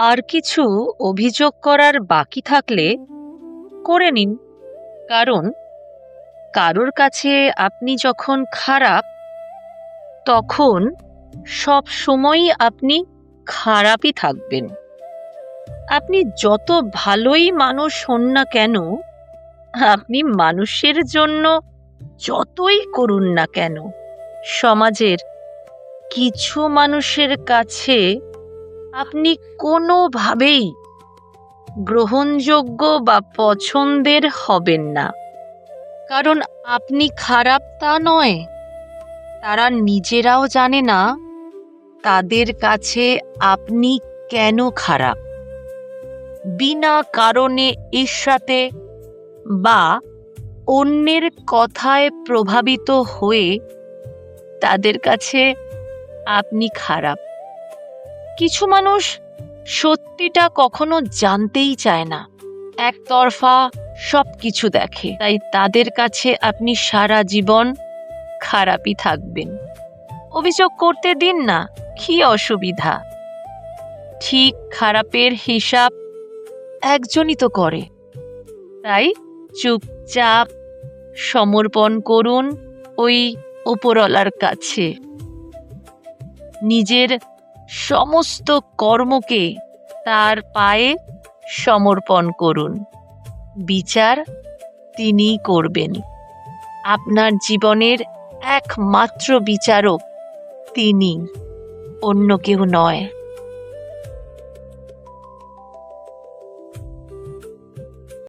আর কিছু অভিযোগ করার বাকি থাকলে করে নিন, কারণ কারোর কাছে আপনি যখন খারাপ, তখন সব সময়ই আপনি খারাপই থাকবেন। আপনি যত ভালোই মানুষ হন না কেন, আপনি মানুষের জন্য যতই করুন না কেন, সমাজের কিছু মানুষের কাছে আপনি কোনোভাবেই গ্রহণযোগ্য বা পছন্দের হবেন না। কারণ আপনি খারাপ তা নয়, তারা নিজেরাও জানে না তাদের কাছে আপনি কেন খারাপ। বিনা কারণে ঈর্ষাতে বা অন্যের কথায় প্রভাবিত হয়ে তাদের কাছে আপনি খারাপ। কিছু মানুষ সত্যিটা কখনো জানতেই চায় না, একতরফা সব কিছু দেখে, তাই তাদের কাছে আপনি সারা জীবন খারাপই থাকবেন। অভিযোগ করতে দিন না, কি অসুবিধা? ঠিক খারাপের হিসাব একজনই তো করে। তাই চুপচাপ সমর্পণ করুন ওই উপরওয়ালার কাছে। নিজের সমস্ত কর্মকে তার পায়ে সমর্পণ করুন। বিচার তিনিই করবেন। আপনার জীবনের একমাত্র বিচারক তিনি, অন্য কেউ নয়।